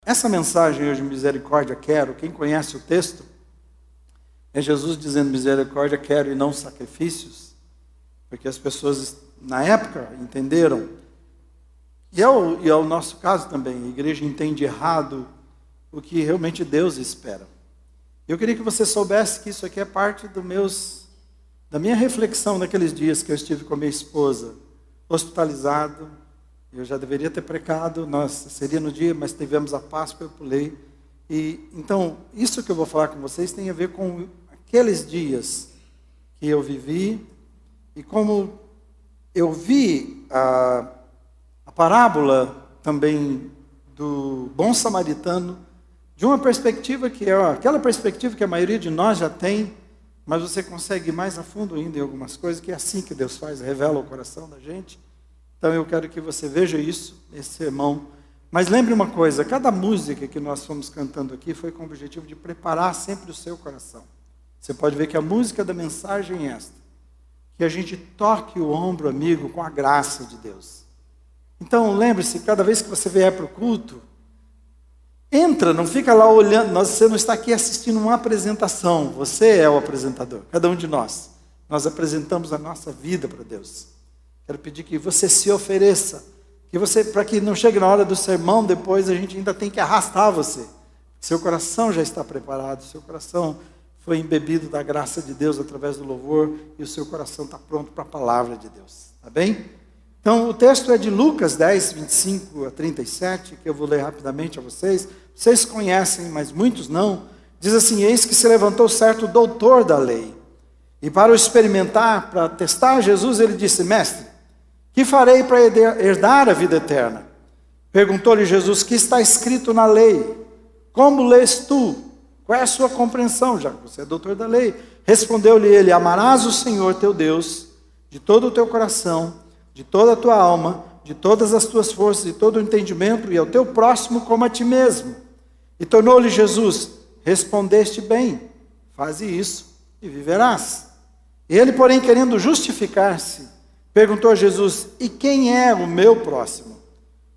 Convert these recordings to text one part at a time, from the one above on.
Essa mensagem hoje, misericórdia quero, quem conhece o texto, é Jesus dizendo misericórdia quero e não sacrifícios, porque as pessoas na época entenderam, e é o nosso caso também, a igreja entende errado o que realmente Deus espera. Eu queria que você soubesse que isso aqui é parte da minha reflexão naqueles dias que eu estive com a minha esposa, hospitalizado. Eu já deveria ter precado, seria no dia, mas tivemos a Páscoa, eu pulei. E então, isso que eu vou falar com vocês tem a ver com aqueles dias que eu vivi e como eu vi a parábola também do bom samaritano, de uma perspectiva que é aquela perspectiva que a maioria de nós já tem, mas você consegue ir mais a fundo ainda em algumas coisas, que é assim que Deus faz, revela o coração da gente. Então eu quero que você veja isso, nesse sermão. Mas lembre uma coisa, cada música que nós fomos cantando aqui foi com o objetivo de preparar sempre o seu coração. Você pode ver que a música da mensagem é esta, que a gente toque o ombro amigo com a graça de Deus. Então lembre-se, cada vez que você vier para o culto, entra, não fica lá olhando, você não está aqui assistindo uma apresentação, você é o apresentador, cada um de nós. Nós apresentamos a nossa vida para Deus. Quero pedir que você se ofereça, para que não chegue na hora do sermão, depois a gente ainda tem que arrastar você. Seu coração já está preparado, seu coração foi embebido da graça de Deus através do louvor, e o seu coração está pronto para a palavra de Deus, tá bem? Então o texto é de Lucas 10, 25 a 37, que eu vou ler rapidamente a vocês. Vocês conhecem, mas muitos não. Diz assim: eis que se levantou certo doutor da lei, e para o experimentar, para testar Jesus, ele disse: mestre, que farei para herdar a vida eterna? Perguntou-lhe Jesus: que está escrito na lei? Como lês tu? Qual é a sua compreensão, já que você é doutor da lei? Respondeu-lhe ele: amarás o Senhor teu Deus de todo o teu coração, de toda a tua alma, de todas as tuas forças, de todo o entendimento, e ao teu próximo como a ti mesmo. E tornou-lhe Jesus: respondeste bem, faze isso e viverás. Ele, porém, querendo justificar-se, perguntou a Jesus: e quem é o meu próximo?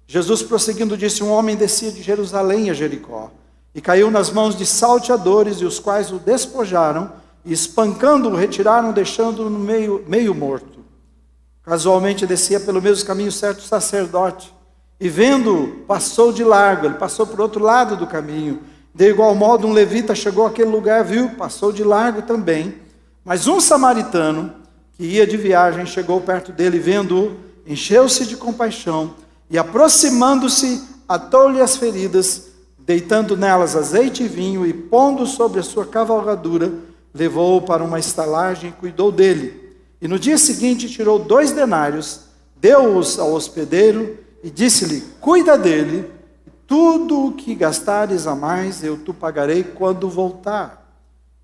Jesus, prosseguindo, disse: um homem descia de Jerusalém a Jericó, e caiu nas mãos de salteadores, e os quais o despojaram, e espancando-o, retiraram, deixando-o no meio morto. Casualmente descia pelo mesmo caminho certo sacerdote, e vendo-o, passou de largo, ele passou por outro lado do caminho. De igual modo, um levita chegou àquele lugar, viu, passou de largo também. Mas um samaritano, que ia de viagem, chegou perto dele, vendo-o, encheu-se de compaixão, e aproximando-se, atou-lhe as feridas, deitando nelas azeite e vinho, e pondo sobre a sua cavalgadura, levou-o para uma estalagem e cuidou dele. E no dia seguinte tirou 2 denários, deu-os ao hospedeiro, e disse-lhe: cuida dele, tudo o que gastares a mais eu te pagarei quando voltar.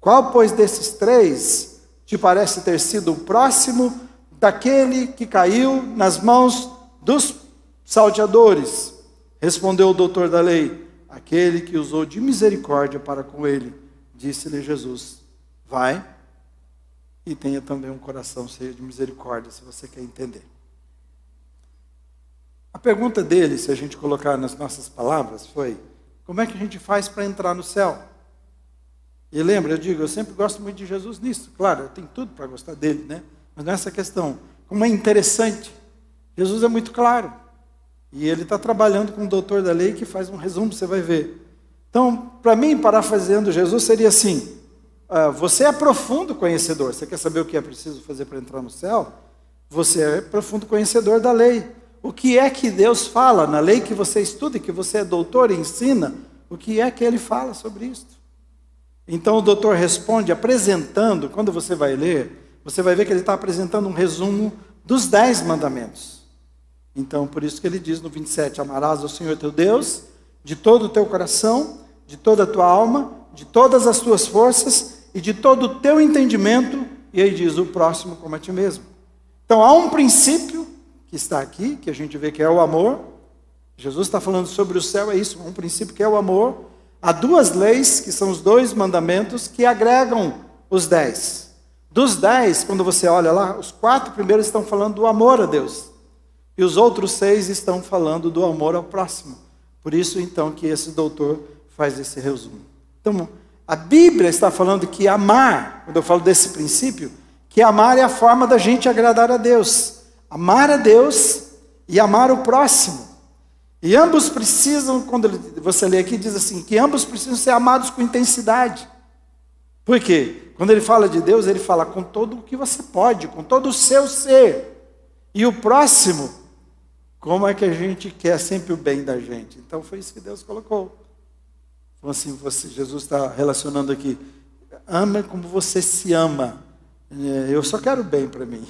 Qual, pois, desses 3 te parece ter sido o próximo daquele que caiu nas mãos dos salteadores? Respondeu o doutor da lei: aquele que usou de misericórdia para com ele. Disse-lhe Jesus: vai e tenha também um coração cheio de misericórdia, se você quer entender. A pergunta dele, se a gente colocar nas nossas palavras, foi: como é que a gente faz para entrar no céu? E lembra, eu sempre gosto muito de Jesus nisso. Claro, eu tenho tudo para gostar dele, né? Mas nessa questão, como é interessante, Jesus é muito claro. E ele está trabalhando com o doutor da lei que faz um resumo, você vai ver. Então, para mim, parafraseando Jesus, seria assim: você é profundo conhecedor. Você quer saber o que é preciso fazer para entrar no céu? Você é profundo conhecedor da lei. O que é que Deus fala na lei que você estuda e que você é doutor e ensina? O que é que ele fala sobre isso? Então o doutor responde apresentando, quando você vai ler, você vai ver que ele está apresentando um resumo dos 10 mandamentos. Então, por isso que ele diz no 27, amarás ao Senhor teu Deus de todo o teu coração, de toda a tua alma, de todas as tuas forças e de todo o teu entendimento, e aí diz: o próximo como a ti mesmo. Então há um princípio que está aqui, que a gente vê que é o amor. Jesus está falando sobre o céu, é isso, um princípio que é o amor. Há 2 leis, que são os 2 mandamentos, que agregam os 10. Dos 10, quando você olha lá, os 4 primeiros estão falando do amor a Deus. E os outros 6 estão falando do amor ao próximo. Por isso, então, que esse doutor faz esse resumo. Então, a Bíblia está falando que amar, quando eu falo desse princípio, que amar é a forma da gente agradar a Deus. Amar a Deus e amar o próximo. E ambos precisam, quando você lê aqui, diz assim, que ambos precisam ser amados com intensidade. Por quê? Quando ele fala de Deus, ele fala com todo o que você pode, com todo o seu ser. E o próximo, como é que a gente quer sempre o bem da gente? Então foi isso que Deus colocou. Então assim, Jesus está relacionando aqui, ama como você se ama. Eu só quero o bem para mim.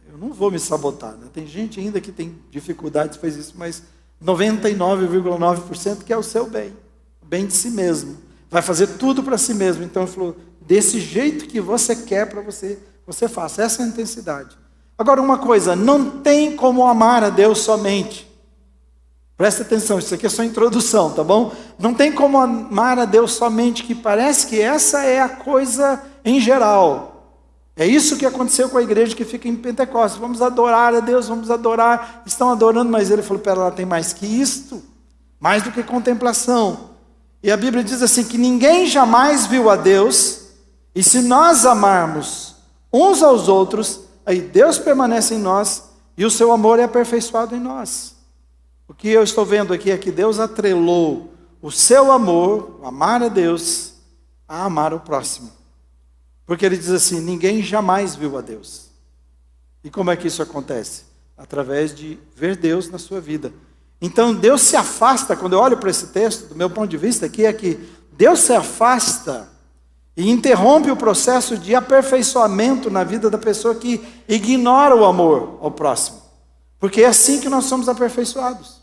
Eu não vou me sabotar, né? Tem gente ainda que tem dificuldades, faz isso, mas 99,9% quer o seu bem, o bem de si mesmo. Vai fazer tudo para si mesmo. Então ele falou, desse jeito que você quer para você, você faça. Essa é a intensidade. Agora uma coisa, não tem como amar a Deus somente. Presta atenção, isso aqui é só introdução, tá bom? Não tem como amar a Deus somente, que parece que essa é a coisa em geral. É isso que aconteceu com a igreja que fica em Pentecostes. Vamos adorar a Deus, vamos adorar. Estão adorando, mas ele falou, pera lá, tem mais que isto. Mais do que contemplação. E a Bíblia diz assim, que ninguém jamais viu a Deus. E se nós amarmos uns aos outros, aí Deus permanece em nós e o seu amor é aperfeiçoado em nós. O que eu estou vendo aqui é que Deus atrelou o seu amor, amar a Deus, a amar o próximo. Porque ele diz assim, ninguém jamais viu a Deus. E como é que isso acontece? Através de ver Deus na sua vida. Então Deus se afasta, quando eu olho para esse texto, do meu ponto de vista aqui, é que Deus se afasta e interrompe o processo de aperfeiçoamento na vida da pessoa que ignora o amor ao próximo. Porque é assim que nós somos aperfeiçoados.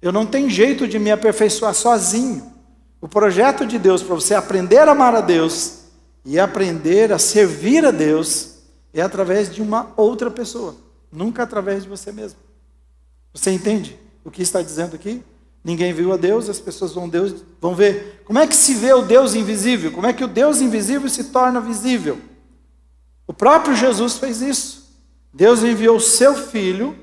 Eu não tenho jeito de me aperfeiçoar sozinho. O projeto de Deus para você aprender a amar a Deus e aprender a servir a Deus é através de uma outra pessoa, nunca através de você mesmo. Você entende o que está dizendo aqui? Ninguém viu a Deus, as pessoas vão ver. Como é que se vê o Deus invisível? Como é que o Deus invisível se torna visível? O próprio Jesus fez isso. Deus enviou o seu Filho,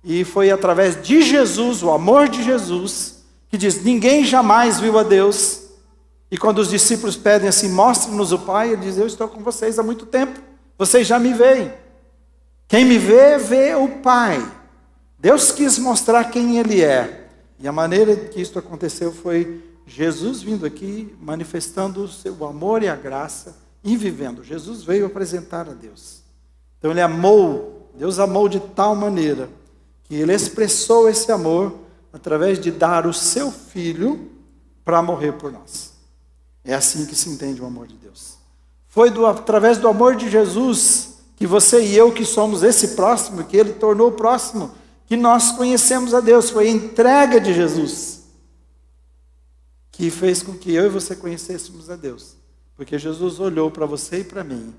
e foi através de Jesus, o amor de Jesus, que diz, ninguém jamais viu a Deus. E quando os discípulos pedem assim, mostre-nos o Pai, ele diz, eu estou com vocês há muito tempo, vocês já me veem. Quem me vê, vê o Pai. Deus quis mostrar quem Ele é. E a maneira que isso aconteceu foi Jesus vindo aqui, manifestando o seu amor e a graça, e vivendo. Jesus veio apresentar a Deus. Então Ele amou, Deus amou de tal maneira, que Ele expressou esse amor através de dar o seu Filho para morrer por nós. É assim que se entende o amor de Deus. Foi através do amor de Jesus que você e eu, que somos esse próximo, que Ele tornou próximo, que nós conhecemos a Deus. Foi a entrega de Jesus que fez com que eu e você conhecêssemos a Deus. Porque Jesus olhou para você e para mim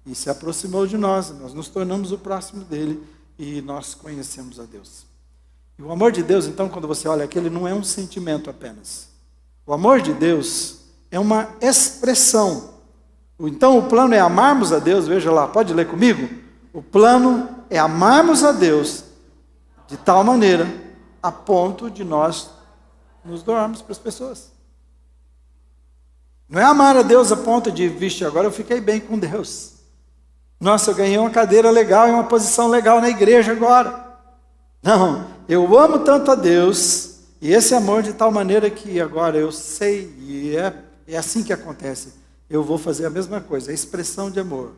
e se aproximou de nós. Nós nos tornamos o próximo dele e nós conhecemos a Deus. E o amor de Deus, então, quando você olha aqui, ele não é um sentimento apenas. O amor de Deus é uma expressão. Então o plano é amarmos a Deus, veja lá, pode ler comigo? O plano é amarmos a Deus de tal maneira a ponto de nós nos doarmos para as pessoas. Não é amar a Deus a ponto de, vixe, agora eu fiquei bem com Deus. Nossa, eu ganhei uma cadeira legal e uma posição legal na igreja agora. Não, eu amo tanto a Deus, e esse amor de tal maneira que agora eu sei, e é assim que acontece. Eu vou fazer a mesma coisa, a expressão de amor.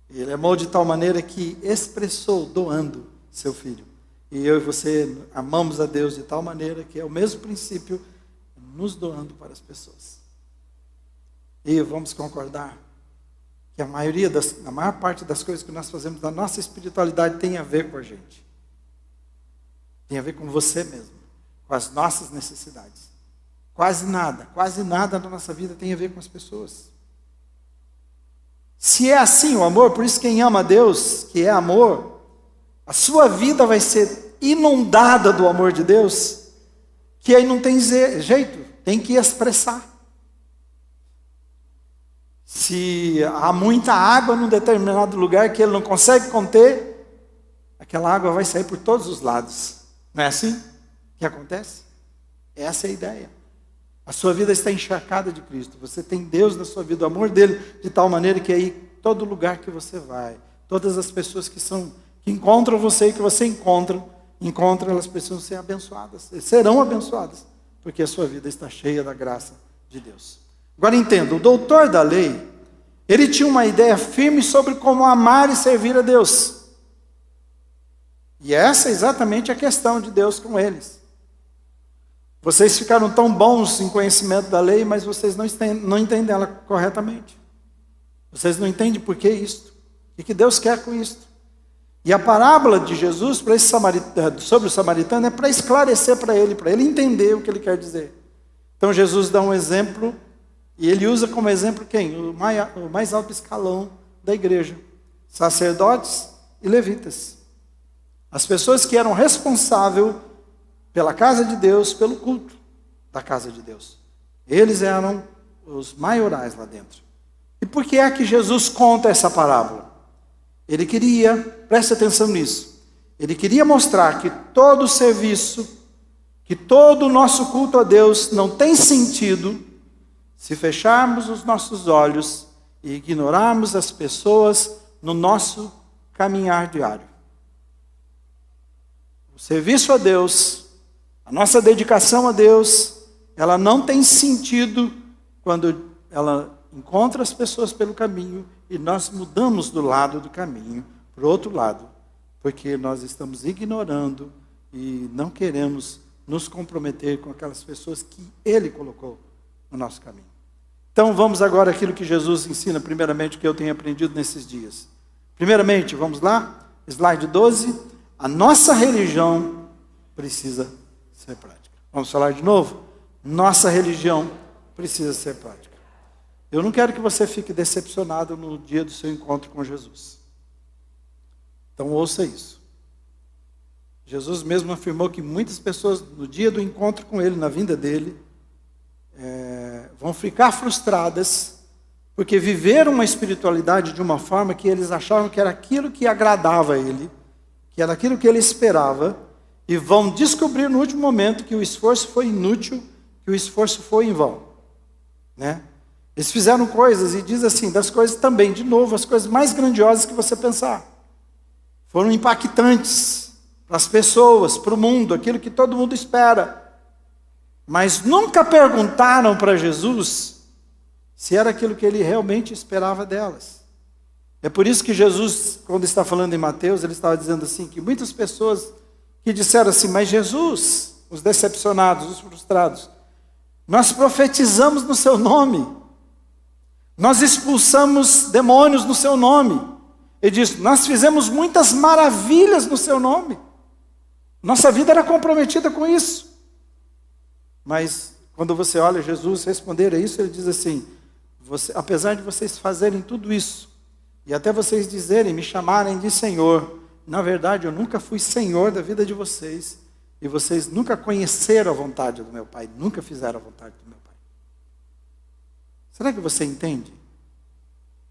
Ele amou de tal maneira que expressou, doando seu filho. E eu e você amamos a Deus de tal maneira que é o mesmo princípio, nos doando para as pessoas. E vamos concordar que a maior parte das coisas que nós fazemos na nossa espiritualidade tem a ver com a gente. Tem a ver com você mesmo, com as nossas necessidades. Quase nada na nossa vida tem a ver com as pessoas. Se é assim o amor, por isso quem ama a Deus, que é amor, a sua vida vai ser inundada do amor de Deus, que aí não tem jeito, tem que expressar. Se há muita água num determinado lugar que ele não consegue conter, aquela água vai sair por todos os lados. Não é assim? que acontece? Essa é a ideia. A sua vida está encharcada de Cristo. Você tem Deus na sua vida, o amor dele, de tal maneira que aí, todo lugar que você vai, todas as pessoas que encontram você e que você encontra, elas precisam ser abençoadas. Serão abençoadas, porque a sua vida está cheia da graça de Deus. Agora entenda, o doutor da lei, ele tinha uma ideia firme sobre como amar e servir a Deus. E essa é exatamente a questão de Deus com eles. Vocês ficaram tão bons em conhecimento da lei, mas vocês não entendem ela corretamente. Vocês não entendem por que isto. O que Deus quer com isto. E a parábola de Jesus para sobre o samaritano é para esclarecer para ele entender o que ele quer dizer. Então Jesus dá um exemplo, e ele usa como exemplo quem? O mais alto escalão da igreja. Sacerdotes e levitas. As pessoas que eram responsáveis pela casa de Deus, pelo culto da casa de Deus. Eles eram os maiorais lá dentro. E por que é que Jesus conta essa parábola? Ele queria, preste atenção nisso, ele queria mostrar que todo o serviço, que todo o nosso culto a Deus não tem sentido se fecharmos os nossos olhos e ignorarmos as pessoas no nosso caminhar diário. O serviço a Deus, a nossa dedicação a Deus, ela não tem sentido quando ela encontra as pessoas pelo caminho e nós mudamos do lado do caminho para o outro lado, porque nós estamos ignorando e não queremos nos comprometer com aquelas pessoas que Ele colocou no nosso caminho. Então vamos agora àquilo que Jesus ensina, primeiramente, que eu tenho aprendido nesses dias. Primeiramente, vamos lá, slide 12, a nossa religião precisa ser prática. Vamos falar de novo? Nossa religião precisa ser prática. Eu não quero que você fique decepcionado no dia do seu encontro com Jesus. Então ouça isso. Jesus mesmo afirmou que muitas pessoas, no dia do encontro com Ele, na vinda dEle, vão ficar frustradas, porque viveram uma espiritualidade de uma forma que eles achavam que era aquilo que agradava a Ele, que era aquilo que Ele esperava, e vão descobrir no último momento que o esforço foi inútil, que o esforço foi em vão. Né? Eles fizeram coisas, e diz assim, das coisas também, de novo, as coisas mais grandiosas que você pensar. Foram impactantes para as pessoas, para o mundo, aquilo que todo mundo espera. Mas nunca perguntaram para Jesus se era aquilo que Ele realmente esperava delas. É por isso que Jesus, quando está falando em Mateus, Ele estava dizendo assim, que muitas pessoas que disseram assim, mas Jesus, os decepcionados, os frustrados, nós profetizamos no Seu nome. Nós expulsamos demônios no Seu nome. Ele diz, nós fizemos muitas maravilhas no Seu nome. Nossa vida era comprometida com isso. Mas quando você olha Jesus responder a isso, Ele diz assim, apesar de vocês fazerem tudo isso, e até vocês dizerem, me chamarem de Senhor, na verdade eu nunca fui Senhor da vida de vocês, e vocês nunca conheceram a vontade do meu Pai, nunca fizeram a vontade do meu Pai. Será que você entende?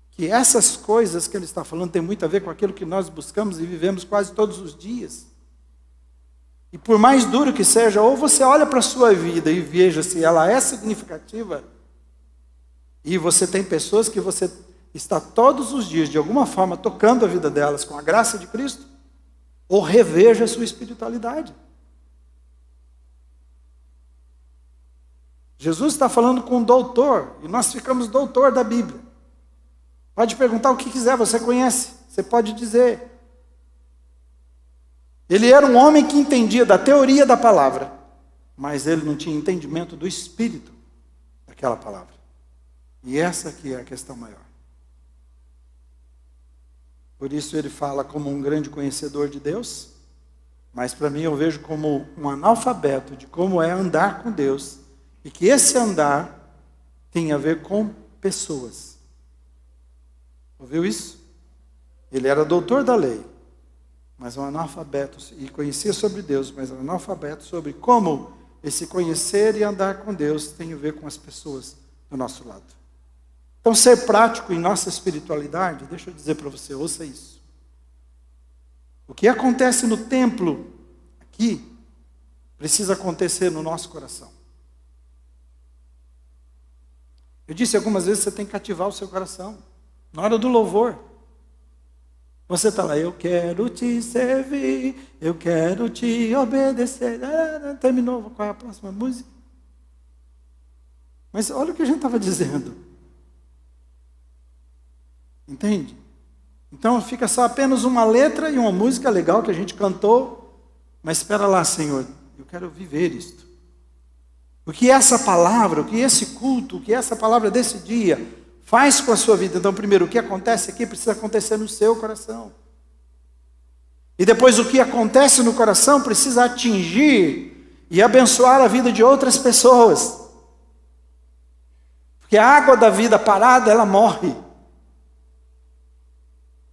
Que essas coisas que Ele está falando tem muito a ver com aquilo que nós buscamos e vivemos quase todos os dias. E por mais duro que seja, ou você olha para a sua vida e veja se ela é significativa, e você tem pessoas que você está todos os dias, de alguma forma, tocando a vida delas com a graça de Cristo, ou reveja a sua espiritualidade. Jesus está falando com um doutor, e nós ficamos doutor da Bíblia. Pode perguntar o que quiser, você conhece, você pode dizer. Ele era um homem que entendia da teoria da palavra, mas ele não tinha entendimento do espírito daquela palavra. E essa aqui é a questão maior. Por isso ele fala como um grande conhecedor de Deus, mas para mim eu vejo como um analfabeto de como é andar com Deus, e que esse andar tem a ver com pessoas. Ouviu isso? Ele era doutor da lei, mas um analfabeto, e conhecia sobre Deus, mas um analfabeto sobre como esse conhecer e andar com Deus tem a ver com as pessoas do nosso lado. Então, ser prático em nossa espiritualidade, deixa eu dizer para você, ouça isso. O que acontece no templo, aqui, precisa acontecer no nosso coração. Eu disse algumas vezes, você tem que cativar o seu coração. Na hora do louvor, você está lá, eu quero te servir, eu quero te obedecer. Terminou, qual é a próxima música? Mas olha o que a gente estava dizendo. Entende? Então fica só apenas uma letra e uma música legal que a gente cantou. Mas espera lá, Senhor, eu quero viver isto. O que essa palavra, o que esse culto, o que essa palavra desse dia faz com a sua vida. Então, primeiro, o que acontece aqui precisa acontecer no seu coração. E depois, o que acontece no coração precisa atingir e abençoar a vida de outras pessoas. Porque a água da vida parada, ela morre.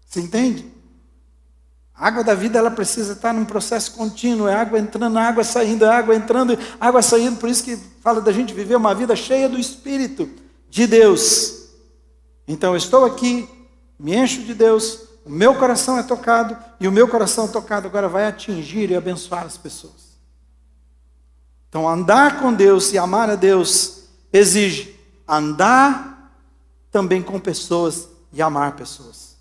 Você entende? A água da vida, ela precisa estar num processo contínuo, é água entrando, água saindo, é água entrando, água saindo. Por isso que fala da gente viver uma vida cheia do Espírito de Deus. Então eu estou aqui, me encho de Deus, o meu coração é tocado, e o meu coração tocado agora vai atingir e abençoar as pessoas. Então andar com Deus e amar a Deus exige andar também com pessoas e amar pessoas.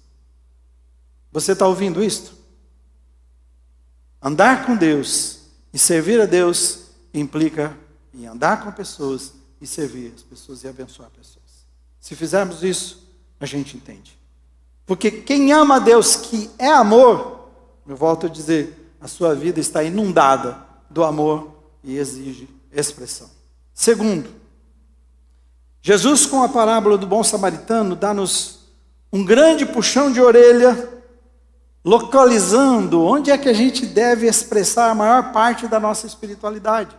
Você está ouvindo isto? Andar com Deus e servir a Deus implica em andar com pessoas e servir as pessoas e abençoar pessoas. Se fizermos isso, a gente entende. Porque quem ama a Deus, que é amor, eu volto a dizer, a sua vida está inundada do amor e exige expressão. Segundo, Jesus, com a parábola do bom samaritano, dá-nos um grande puxão de orelha, localizando onde é que a gente deve expressar a maior parte da nossa espiritualidade.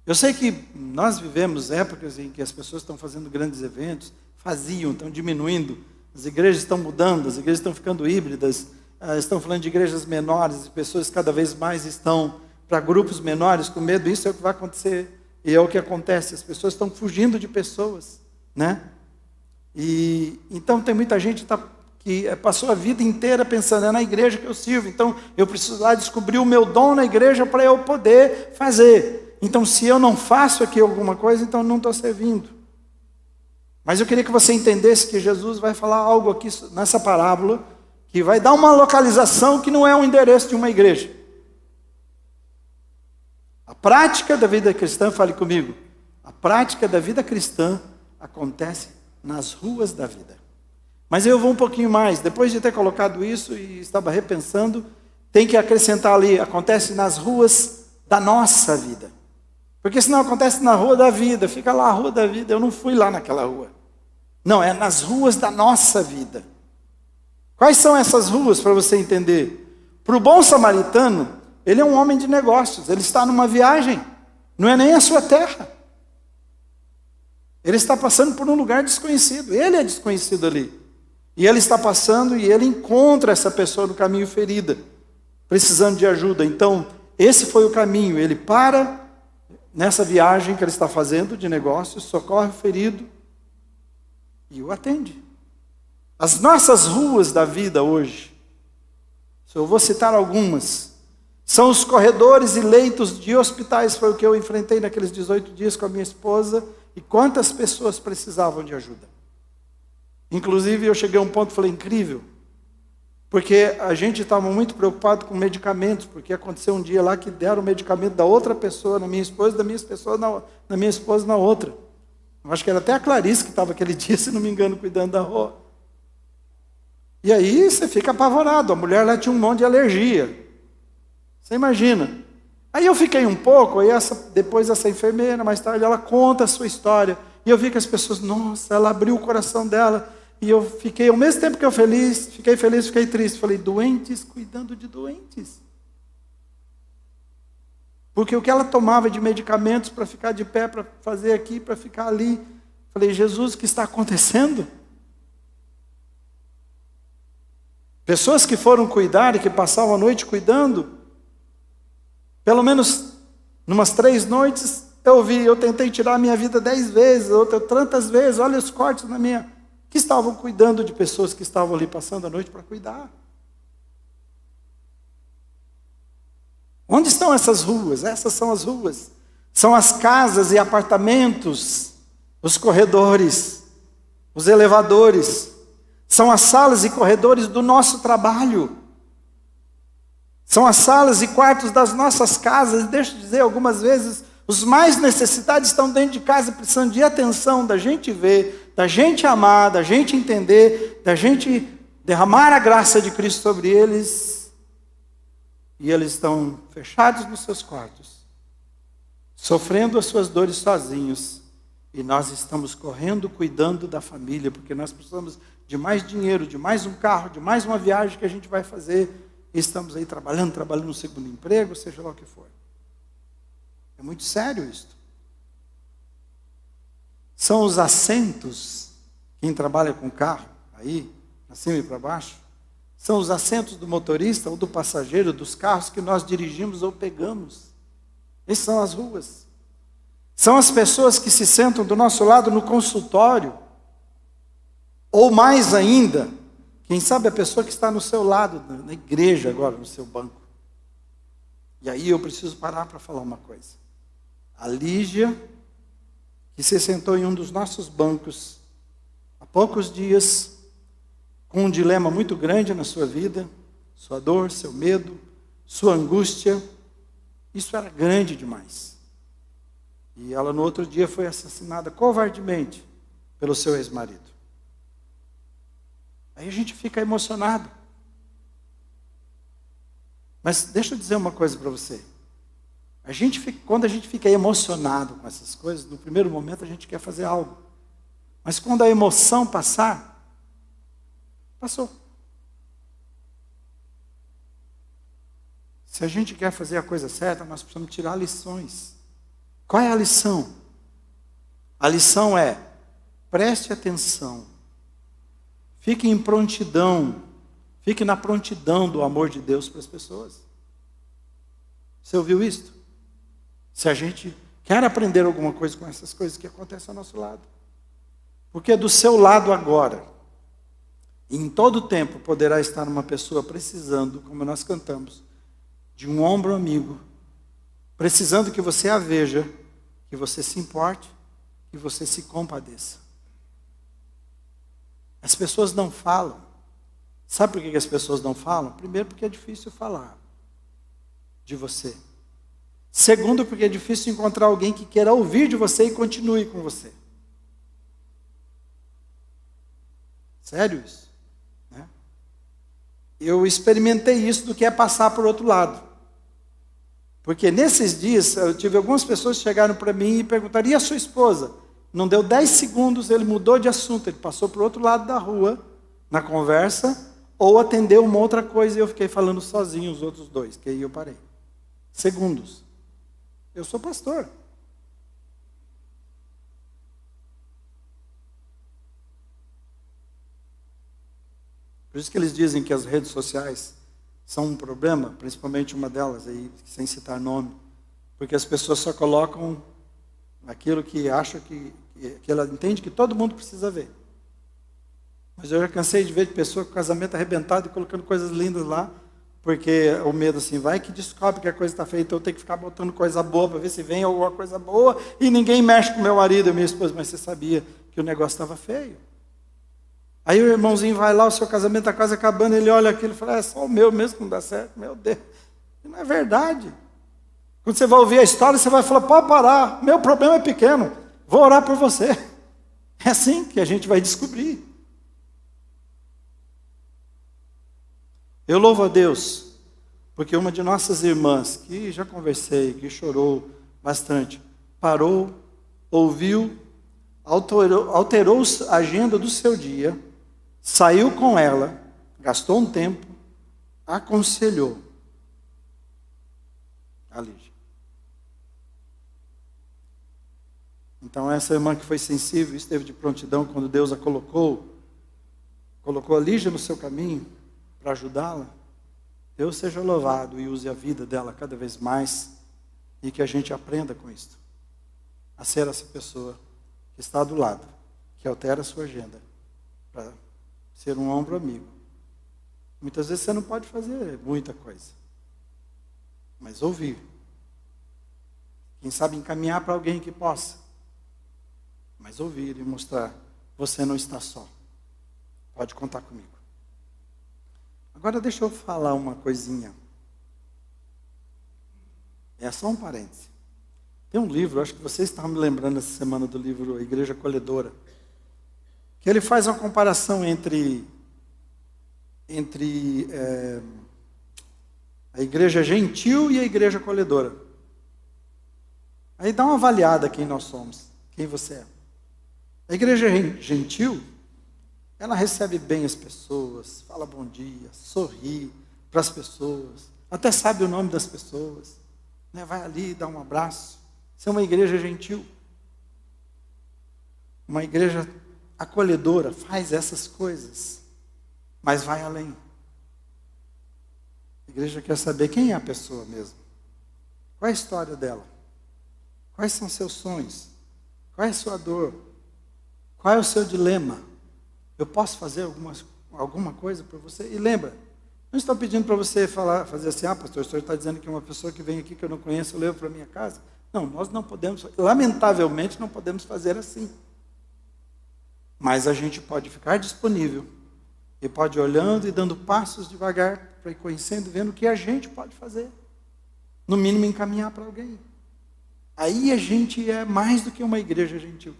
Eu sei que nós vivemos épocas em que as pessoas estão fazendo grandes eventos, estão diminuindo, as igrejas estão mudando, as igrejas estão ficando híbridas, estão falando de igrejas menores, e pessoas cada vez mais estão para grupos menores, com medo. Isso é o que vai acontecer, e é o que acontece, as pessoas estão fugindo de pessoas, né? E então tem muita gente que passou a vida inteira pensando, é na igreja que eu sirvo, então eu preciso lá descobrir o meu dom na igreja para eu poder fazer. Então se eu não faço aqui alguma coisa, então não estou servindo. Mas eu queria que você entendesse que Jesus vai falar algo aqui nessa parábola, que vai dar uma localização que não é o endereço de uma igreja. A prática da vida cristã, fale comigo, a prática da vida cristã acontece nas ruas da vida. Mas eu vou um pouquinho mais. Depois de ter colocado isso e estava repensando, tem que acrescentar ali, acontece nas ruas da nossa vida. Porque senão acontece na rua da vida, fica lá a rua da vida, eu não fui lá naquela rua. Não, é nas ruas da nossa vida. Quais são essas ruas para você entender? Para o bom samaritano, ele é um homem de negócios, ele está numa viagem, não é nem a sua terra. Ele está passando por um lugar desconhecido. Ele é desconhecido ali. E ele está passando e ele encontra essa pessoa no caminho ferida, precisando de ajuda. Então, esse foi o caminho. Ele para nessa viagem que ele está fazendo de negócios, socorre o ferido e o atende. As nossas ruas da vida hoje, se eu vou citar algumas, são os corredores e leitos de hospitais. Foi o que eu enfrentei naqueles 18 dias com a minha esposa. E quantas pessoas precisavam de ajuda. Inclusive, eu cheguei a um ponto e falei, incrível. Porque a gente estava muito preocupado com medicamentos, porque aconteceu um dia lá que deram o medicamento da outra pessoa na minha esposa, da minha esposa na minha esposa na outra. Eu acho que era até a Clarice que estava aquele dia, se não me engano, cuidando da Rô. E aí você fica apavorado. A mulher lá tinha um monte de alergia. Você imagina. Aí eu fiquei um pouco, aí depois essa enfermeira, mais tarde, ela conta a sua história. E eu vi que as pessoas, nossa, ela abriu o coração dela. E eu fiquei, ao mesmo tempo que eu fiquei feliz, fiquei triste. Falei, doentes cuidando de doentes. Porque o que ela tomava de medicamentos para ficar de pé, para fazer aqui, para ficar ali. Falei, Jesus, o que está acontecendo? Pessoas que foram cuidar e que passavam a noite cuidando, pelo menos numas 3 noites, eu tentei tirar a minha vida 10 vezes, tantas vezes, olha os cortes na minha, que estavam cuidando de pessoas que estavam ali passando a noite para cuidar. Onde estão essas ruas? Essas são as ruas. São as casas e apartamentos, os corredores, os elevadores. São as salas e corredores do nosso trabalho. São as salas e quartos das nossas casas. E deixa eu dizer, algumas vezes, os mais necessitados estão dentro de casa precisando de atenção, da gente ver, da gente amar, da gente entender, da gente derramar a graça de Cristo sobre eles. E eles estão fechados nos seus quartos, sofrendo as suas dores sozinhos. E nós estamos correndo, cuidando da família, porque nós precisamos de mais dinheiro, de mais um carro, de mais uma viagem que a gente vai fazer. E estamos aí trabalhando no segundo emprego, seja lá o que for. É muito sério isso. São os assentos, quem trabalha com carro, aí, para cima e para baixo, são os assentos do motorista ou do passageiro dos carros que nós dirigimos ou pegamos. Essas são as ruas. São as pessoas que se sentam do nosso lado no consultório. Ou mais ainda, quem sabe a pessoa que está no seu lado, na igreja agora, no seu banco. E aí eu preciso parar para falar uma coisa. A Lígia, que se sentou em um dos nossos bancos há poucos dias, com um dilema muito grande na sua vida, sua dor, seu medo, sua angústia, isso era grande demais. E ela no outro dia foi assassinada covardemente pelo seu ex-marido. Aí a gente fica emocionado. Mas deixa eu dizer uma coisa para você. Quando a gente fica emocionado com essas coisas, no primeiro momento a gente quer fazer algo. Mas quando a emoção passar, passou. Se a gente quer fazer a coisa certa, nós precisamos tirar lições. Qual é a lição? A lição é, preste atenção. Fique em prontidão. Fique na prontidão do amor de Deus para as pessoas. Você ouviu isso? Se a gente quer aprender alguma coisa com essas coisas que acontecem ao nosso lado. Porque do seu lado agora, e em todo tempo poderá estar uma pessoa precisando, como nós cantamos, de um ombro amigo, precisando que você a veja, que você se importe, que você se compadeça. As pessoas não falam. Sabe por que as pessoas não falam? Primeiro, porque é difícil falar de você. Segundo, porque é difícil encontrar alguém que queira ouvir de você e continue com você. Sério isso? Né? Eu experimentei isso do que é passar por outro lado. Porque nesses dias, eu tive algumas pessoas que chegaram para mim e perguntaram, e a sua esposa? Não deu 10 segundos, ele mudou de assunto, ele passou para o outro lado da rua, na conversa, ou atendeu uma outra coisa e eu fiquei falando sozinho os outros dois, que aí eu parei. Segundos. Eu sou pastor. Por isso que eles dizem que as redes sociais são um problema, principalmente uma delas, aí, sem citar nome, porque as pessoas só colocam aquilo que acham que ela entende que todo mundo precisa ver. Mas eu já cansei de ver de pessoa com casamento arrebentado e colocando coisas lindas lá, porque o medo assim, vai que descobre que a coisa está feia, então eu tenho que ficar botando coisa boa para ver se vem alguma coisa boa, e ninguém mexe com meu marido e minha esposa, mas você sabia que o negócio estava feio. Aí o irmãozinho vai lá, o seu casamento está quase acabando, ele olha aquilo e fala, é só o meu mesmo que não dá certo, meu Deus. E não é verdade. Quando você vai ouvir a história, você vai falar, pode parar, meu problema é pequeno, vou orar por você. É assim que a gente vai descobrir. Eu louvo a Deus, porque uma de nossas irmãs, que já conversei, que chorou bastante, parou, ouviu, alterou a agenda do seu dia, saiu com ela, gastou um tempo, aconselhou a Lígia. Então essa irmã que foi sensível, esteve de prontidão quando Deus a colocou a Lígia no seu caminho, para ajudá-la, Deus seja louvado e use a vida dela cada vez mais e que a gente aprenda com isso, a ser essa pessoa que está do lado, que altera a sua agenda, para ser um ombro amigo. Muitas vezes você não pode fazer muita coisa, mas ouvir. Quem sabe encaminhar para alguém que possa, mas ouvir e mostrar: você não está só, pode contar comigo. Agora deixa eu falar uma coisinha. É só um parêntese. Tem um livro, acho que vocês estavam me lembrando essa semana do livro A Igreja Acolhedora, que ele faz uma comparação entre a igreja gentil e a igreja acolhedora. Aí dá uma avaliada quem nós somos, quem você é. A igreja gentil, ela recebe bem as pessoas, fala bom dia, sorri para as pessoas, até sabe o nome das pessoas, né? Vai ali, dá um abraço. Isso é uma igreja gentil. Uma igreja acolhedora faz essas coisas, mas vai além. A igreja quer saber quem é a pessoa mesmo. Qual é a história dela? Quais são seus sonhos? Qual é a sua dor? Qual é o seu dilema? Eu posso fazer alguma coisa por você? E lembra, não estou pedindo para você fazer assim: pastor, o senhor está dizendo que uma pessoa que vem aqui que eu não conheço, eu levo para minha casa. Não, nós não podemos, lamentavelmente não podemos fazer assim. Mas a gente pode ficar disponível e pode ir olhando e dando passos devagar para ir conhecendo, vendo o que a gente pode fazer. No mínimo encaminhar para alguém. Aí a gente é mais do que uma igreja gentil.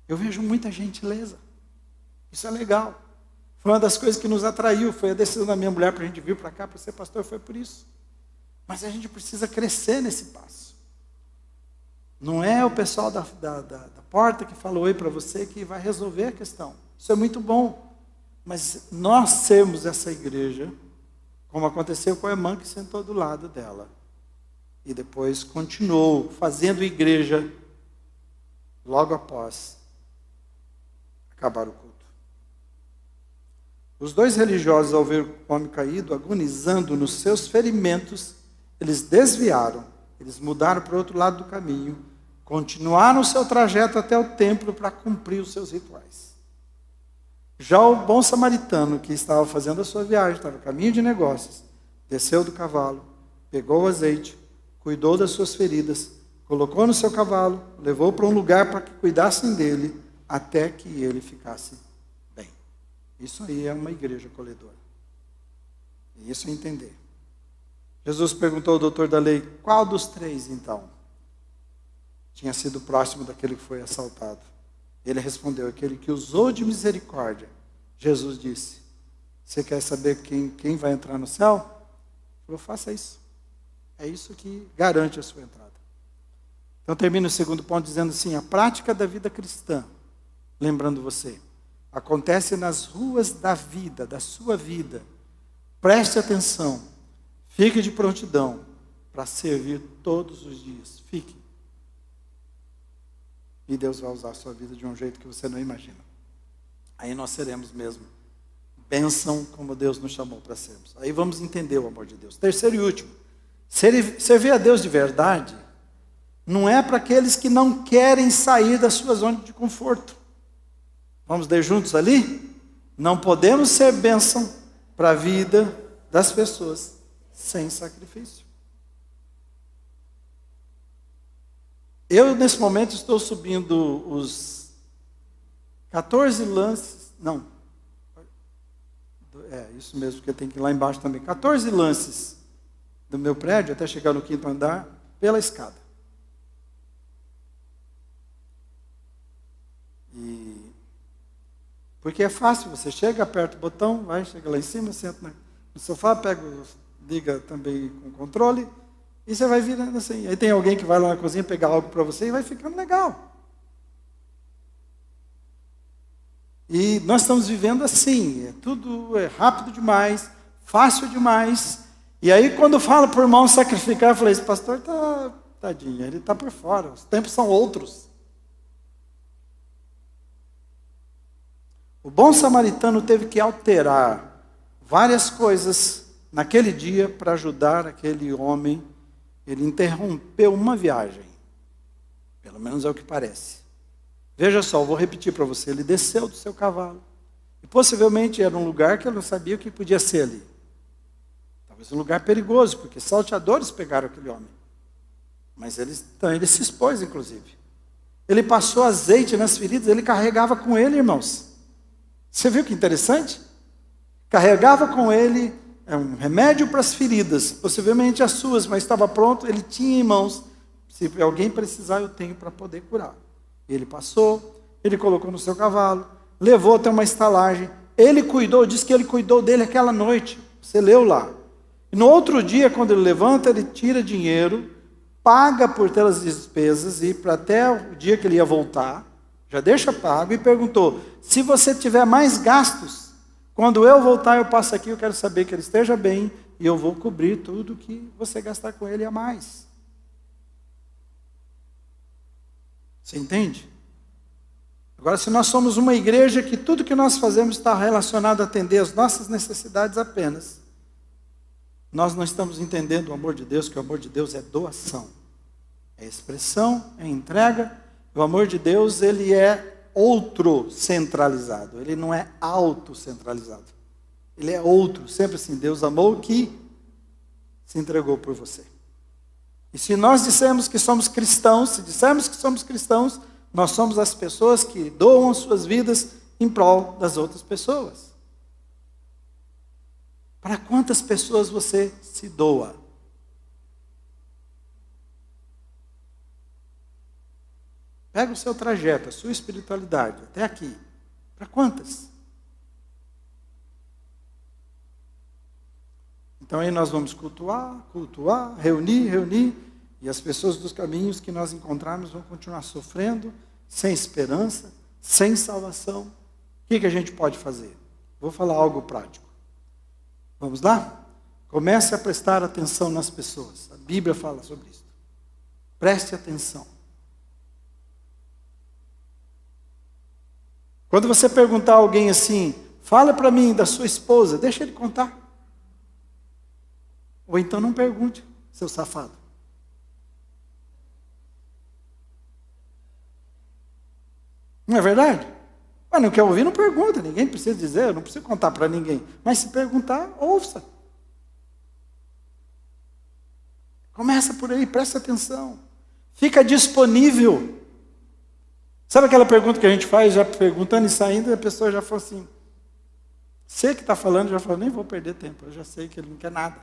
Eu vejo muita gentileza. Isso é legal. Foi uma das coisas que nos atraiu, foi a decisão da minha mulher para a gente vir para cá, para ser pastor, foi por isso. Mas a gente precisa crescer nesse passo. Não é o pessoal da porta que fala oi para você que vai resolver a questão. Isso é muito bom. Mas nós sermos essa igreja, como aconteceu com a irmã que sentou do lado dela. E depois continuou fazendo igreja logo após acabar o culto. Os dois religiosos, ao ver o homem caído, agonizando nos seus ferimentos, eles desviaram, eles mudaram para o outro lado do caminho, continuaram o seu trajeto até o templo para cumprir os seus rituais. Já o bom samaritano, que estava fazendo a sua viagem, estava no caminho de negócios, desceu do cavalo, pegou o azeite, cuidou das suas feridas, colocou no seu cavalo, levou para um lugar para que cuidassem dele, até que ele ficasse bem. Isso aí é uma igreja acolhedora. E isso é entender. Jesus perguntou ao doutor da lei: qual dos três, então, tinha sido próximo daquele que foi assaltado? Ele respondeu: aquele que usou de misericórdia. Jesus disse: você quer saber quem vai entrar no céu? Ele falou: faça isso. É isso que garante a sua entrada. Então termino o segundo ponto dizendo assim: a prática da vida cristã, lembrando você, acontece nas ruas da vida, da sua vida. Preste atenção, fique de prontidão para servir todos os dias. Fique. E Deus vai usar a sua vida de um jeito que você não imagina. Aí nós seremos mesmo bênção como Deus nos chamou para sermos. Aí vamos entender o amor de Deus. Terceiro e último, servir a Deus de verdade não é para aqueles que não querem sair da sua zona de conforto. Vamos ler juntos ali? Não podemos ser bênção para a vida das pessoas sem sacrifício. Eu, nesse momento, estou subindo os 14 lances. Não. É, isso mesmo, porque tem que ir lá embaixo também. 14 lances do meu prédio, até chegar no 5º andar, pela escada. Porque é fácil, você chega, aperta o botão, vai, chega lá em cima, senta no sofá, liga também com o controle, e você vai virando assim. Aí tem alguém que vai lá na cozinha pegar algo para você e vai ficando legal. E nós estamos vivendo assim, tudo é rápido demais, fácil demais. E aí quando fala por irmão sacrificar, eu falei: esse pastor está, tadinho, ele está por fora, os tempos são outros. O bom samaritano teve que alterar várias coisas naquele dia para ajudar aquele homem. Ele interrompeu uma viagem, pelo menos é o que parece. Veja só, eu vou repetir para você. Ele desceu do seu cavalo, e possivelmente era um lugar que ele não sabia o que podia ser ali. talvez um lugar perigoso, porque salteadores pegaram aquele homem. Mas ele se expôs, inclusive. Ele passou azeite nas feridas, ele carregava com ele, irmãos. Você viu que interessante? Carregava com ele um remédio para as feridas, possivelmente as suas, mas estava pronto, ele tinha em mãos. Se alguém precisar, eu tenho para poder curar. Ele passou, ele colocou no seu cavalo, levou até uma estalagem. Ele cuidou, diz que ele cuidou dele aquela noite. Você leu lá. E no outro dia, quando ele levanta, ele tira dinheiro, paga por aquelas despesas e para até o dia que ele ia voltar, já deixa pago e perguntou: se você tiver mais gastos, quando eu voltar eu passo aqui, eu quero saber que ele esteja bem e eu vou cobrir tudo que você gastar com ele a mais. Você entende? Agora, se nós somos uma igreja que tudo que nós fazemos está relacionado a atender as nossas necessidades apenas, nós não estamos entendendo o amor de Deus, que o amor de Deus é doação, é expressão, é entrega. O amor de Deus, ele é outro centralizado, ele não é autocentralizado. Ele é outro, sempre assim, Deus amou que se entregou por você. E se nós dissermos que somos cristãos, se dissermos que somos cristãos, nós somos as pessoas que doam suas vidas em prol das outras pessoas. Para quantas pessoas você se doa? Pega o seu trajeto, a sua espiritualidade, até aqui. Para quantas? Então aí nós vamos cultuar, reunir, e as pessoas dos caminhos que nós encontrarmos vão continuar sofrendo, sem esperança, sem salvação. O que a gente pode fazer? Vou falar algo prático. Vamos lá? Comece a prestar atenção nas pessoas. A Bíblia fala sobre isso. Preste atenção. Quando você perguntar a alguém assim, fala para mim da sua esposa, deixa ele contar. Ou então não pergunte, seu safado. Não é verdade? Mas não quer ouvir, não pergunta. Ninguém precisa dizer, eu não preciso contar para ninguém. Mas se perguntar, ouça. Começa por aí, presta atenção. Fica disponível. Sabe aquela pergunta que a gente faz, já perguntando e saindo, e a pessoa já falou assim, você que está falando, já falou, nem vou perder tempo, eu já sei que ele não quer nada.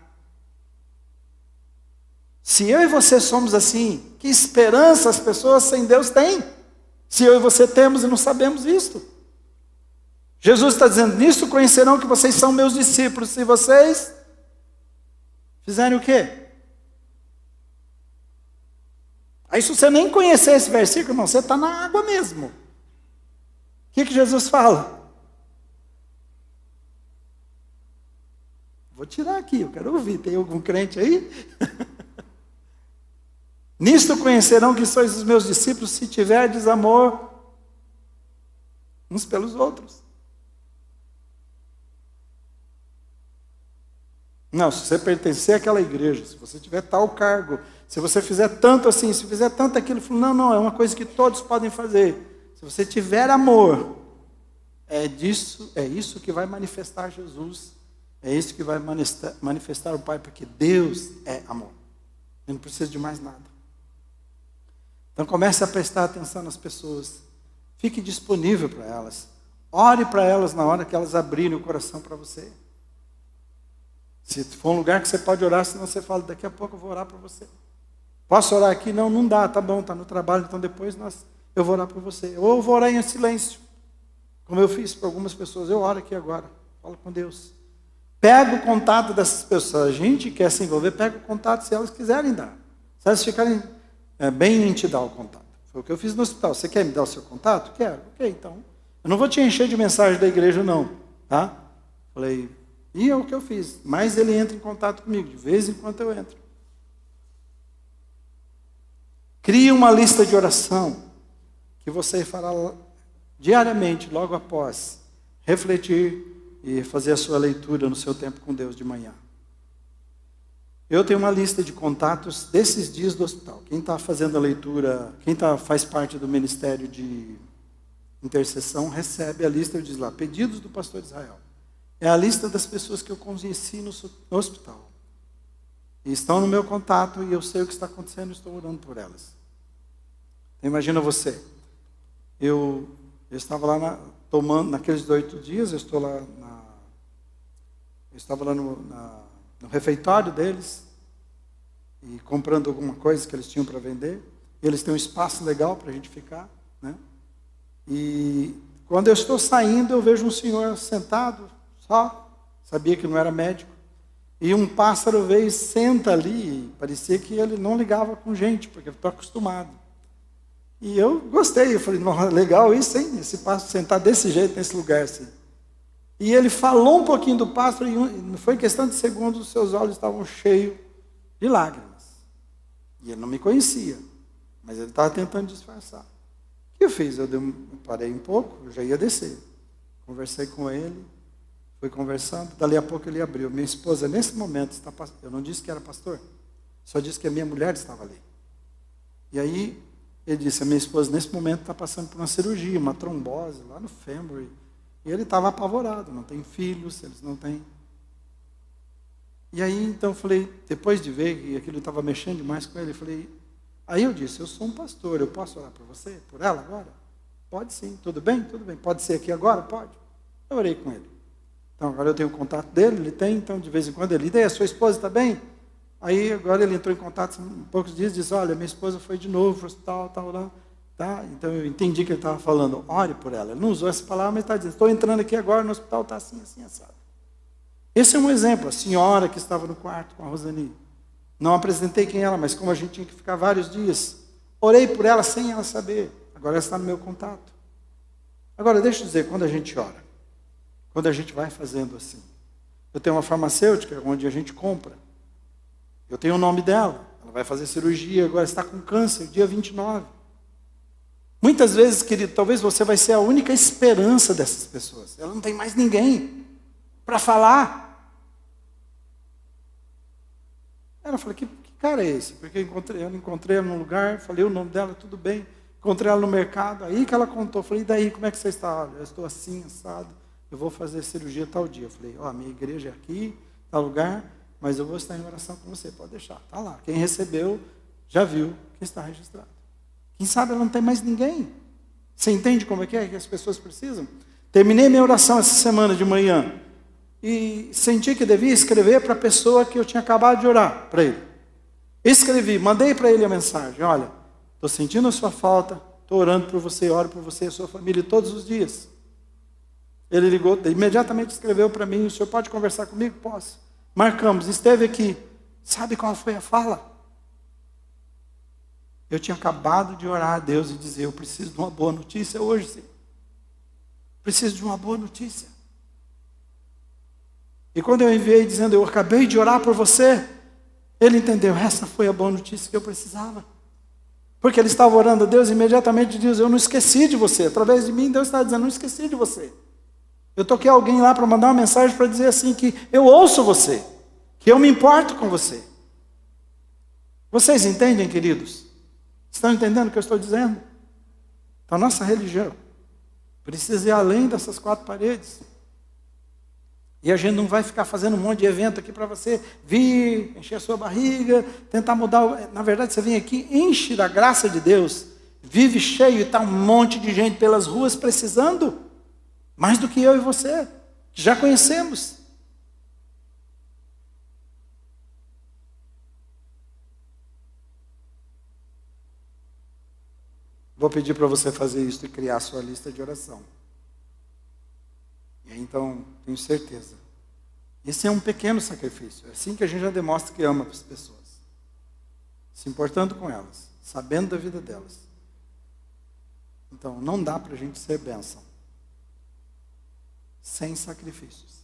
Se eu e você somos assim, que esperança as pessoas sem Deus têm? Se eu e você temos e não sabemos isto. Jesus está dizendo, nisto conhecerão que vocês são meus discípulos, se vocês fizerem o quê? Aí se você nem conhecer esse versículo, irmão, você está na água mesmo. O que Jesus fala? Vou tirar aqui, eu quero ouvir. Tem algum crente aí? Nisto conhecerão que sois os meus discípulos, se tiverdes amor uns pelos outros. Não, se você pertencer àquela igreja, se você tiver tal cargo, se você fizer tanto assim, se fizer tanto aquilo, não, é uma coisa que todos podem fazer. Se você tiver amor, é isso que vai manifestar Jesus, é isso que vai manifestar o Pai, porque Deus é amor. Ele não precisa de mais nada. Então comece a prestar atenção nas pessoas, fique disponível para elas, ore para elas na hora que elas abrirem o coração para você. Se for um lugar que você pode orar, senão você fala, daqui a pouco eu vou orar para você. Posso orar aqui? Não, não dá, tá bom, está no trabalho, então depois eu vou orar para você. Ou eu vou orar em silêncio, como eu fiz para algumas pessoas, eu oro aqui agora, falo com Deus. Pega o contato dessas pessoas, a gente quer se envolver, pega o contato se elas quiserem dar. Se elas ficarem bem em te dar o contato. Foi o que eu fiz no hospital. Você quer me dar o seu contato? Quero. Ok, então. Eu não vou te encher de mensagem da igreja, não. Tá? Falei, e é o que eu fiz. Mas ele entra em contato comigo, de vez em quando eu entro. Crie uma lista de oração que você fará diariamente, logo após refletir e fazer a sua leitura no seu tempo com Deus de manhã. Eu tenho uma lista de contatos desses dias do hospital. Quem está fazendo a leitura, faz parte do Ministério de Intercessão, recebe a lista, eu diz lá, pedidos do pastor Israel. É a lista das pessoas que eu conheci no hospital. e estão no meu contato, e eu sei o que está acontecendo e estou orando por elas. Então, imagina você, eu estava lá tomando, naqueles 8 dias, eu estava lá no refeitório deles, e comprando alguma coisa que eles tinham para vender. Eles têm um espaço legal para a gente ficar, né? E quando eu estou saindo, eu vejo um senhor sentado, só, sabia que não era médico, e um pássaro veio e senta ali, parecia que ele não ligava com gente, porque eu estou acostumado. E eu gostei, eu falei, nossa, legal isso, hein? Esse pássaro sentar desse jeito, nesse lugar assim. E ele falou um pouquinho do pássaro, e não foi questão de segundos, os seus olhos estavam cheios de lágrimas. E ele não me conhecia, mas ele estava tentando disfarçar. O que eu fiz? Eu parei um pouco, eu já ia descer. Conversei com ele, fui conversando, dali a pouco ele abriu. Minha esposa, nesse momento, eu não disse que era pastor, só disse que a minha mulher estava ali. E aí, ele disse, a minha esposa, nesse momento, está passando por uma cirurgia, uma trombose, lá no fêmur. E ele estava apavorado, não tem filhos, eles não têm. E aí, então, eu falei, depois de ver que aquilo estava mexendo demais com ele, aí eu disse, eu sou um pastor, eu posso orar por você, por ela agora? Pode sim, tudo bem? Tudo bem. Pode ser aqui agora? Pode. Eu orei com ele. Então, agora eu tenho o contato dele, ele tem, então, de vez em quando ele liga, a sua esposa está bem? Aí, agora ele entrou em contato, poucos dias, disse, olha, minha esposa foi de novo para o hospital, tal, lá. Tá? Então, eu entendi que ele estava falando, ore por ela. Ele não usou essa palavra, mas está dizendo, estou entrando aqui agora no hospital, está assim, assim, assado. Esse é um exemplo, a senhora que estava no quarto com a Rosani. Não apresentei quem ela, mas como a gente tinha que ficar vários dias, orei por ela sem ela saber. Agora ela está no meu contato. Agora, deixa eu dizer, quando a gente ora, quando a gente vai fazendo assim, eu tenho uma farmacêutica onde a gente compra. Eu tenho o nome dela, ela vai fazer cirurgia, agora está com câncer, dia 29. Muitas vezes, querido, talvez você vai ser a única esperança dessas pessoas. Ela não tem mais ninguém para falar. Ela falou, que cara é esse? Porque eu encontrei ela num lugar, falei o nome dela, tudo bem. Encontrei ela no mercado, aí que ela contou. Falei, e daí, como é que você está? Olha, eu estou assim, assado, eu vou fazer cirurgia tal dia. Eu falei, ó, minha igreja é aqui, tal lugar, mas eu vou estar em oração com você, pode deixar. Está lá, quem recebeu, já viu que está registrado. Quem sabe ela não tem mais ninguém. Você entende como é que as pessoas precisam? Terminei minha oração essa semana de manhã, e senti que devia escrever para a pessoa que eu tinha acabado de orar para ele. Escrevi, mandei para ele a mensagem, olha, estou sentindo a sua falta, estou orando por você, oro por você e a sua família todos os dias. Ele ligou, imediatamente escreveu para mim, o senhor pode conversar comigo? Posso. Marcamos, esteve aqui. Sabe qual foi a fala? Eu tinha acabado de orar a Deus e dizer, eu preciso de uma boa notícia hoje, sim. Preciso de uma boa notícia. E quando eu enviei dizendo, eu acabei de orar por você, ele entendeu, essa foi a boa notícia que eu precisava. Porque ele estava orando a Deus e imediatamente diz, eu não esqueci de você. Através de mim, Deus está dizendo, não esqueci de você. Eu toquei alguém lá para mandar uma mensagem para dizer assim, que eu ouço você, que eu me importo com você. Vocês entendem, queridos? Estão entendendo o que eu estou dizendo? Então, a nossa religião precisa ir além dessas 4 paredes. E a gente não vai ficar fazendo um monte de evento aqui para você vir, encher a sua barriga, tentar mudar. Na verdade, você vem aqui, enche da graça de Deus, vive cheio e está um monte de gente pelas ruas precisando, mais do que eu e você, que já conhecemos. Vou pedir para você fazer isso e criar a sua lista de oração. E aí, então, tenho certeza. Esse é um pequeno sacrifício. É assim que a gente já demonstra que ama as pessoas. Se importando com elas, sabendo da vida delas. Então, não dá para a gente ser bênção sem sacrifícios.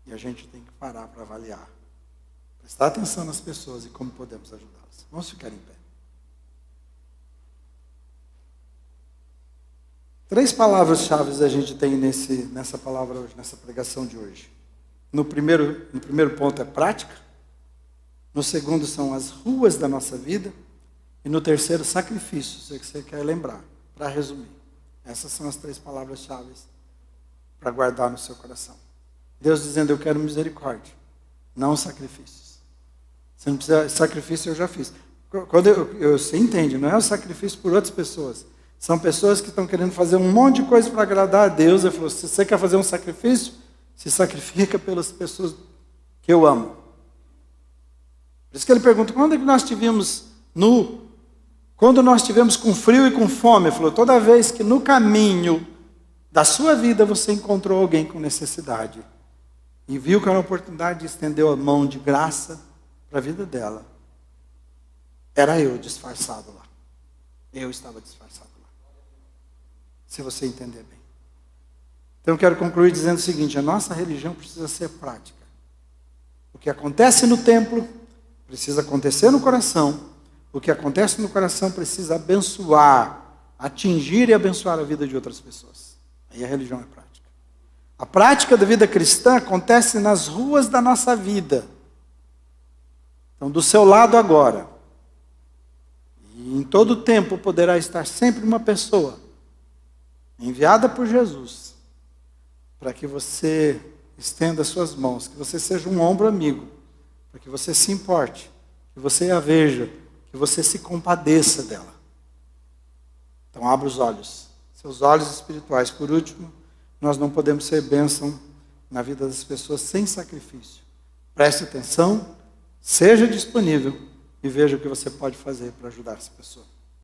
E a gente tem que parar para avaliar. Prestar atenção nas pessoas e como podemos ajudá-las. Vamos ficar em pé. 3 palavras-chave a gente tem nessa palavra hoje, nessa pregação de hoje. No primeiro ponto é prática. No segundo são as ruas da nossa vida. E no terceiro, sacrifícios, é que você quer lembrar, para resumir. Essas são as 3 palavras-chave para guardar no seu coração. Deus dizendo, eu quero misericórdia, não sacrifícios. Você não precisa, sacrifício eu já fiz. Você entende, não é o sacrifício por outras pessoas. São pessoas que estão querendo fazer um monte de coisa para agradar a Deus. Ele falou, se você quer fazer um sacrifício, se sacrifica pelas pessoas que eu amo. Por isso que ele pergunta, quando é que nós tivemos nu? Quando nós tivemos com frio e com fome? Ele falou, toda vez que no caminho da sua vida você encontrou alguém com necessidade e viu que era uma oportunidade de estender a mão de graça para a vida dela, era eu disfarçado lá. Eu estava disfarçado lá. Se você entender bem. Então eu quero concluir dizendo o seguinte, a nossa religião precisa ser prática. O que acontece no templo precisa acontecer no coração. O que acontece no coração precisa abençoar, atingir e abençoar a vida de outras pessoas. Aí a religião é prática. A prática da vida cristã acontece nas ruas da nossa vida. Então, do seu lado agora, e em todo o tempo poderá estar sempre uma pessoa enviada por Jesus para que você estenda suas mãos, que você seja um ombro amigo, para que você se importe, que você a veja, que você se compadeça dela. Então abra os olhos, seus olhos espirituais. Por último, nós não podemos ser bênção na vida das pessoas sem sacrifício. Preste atenção, seja disponível e veja o que você pode fazer para ajudar essa pessoa.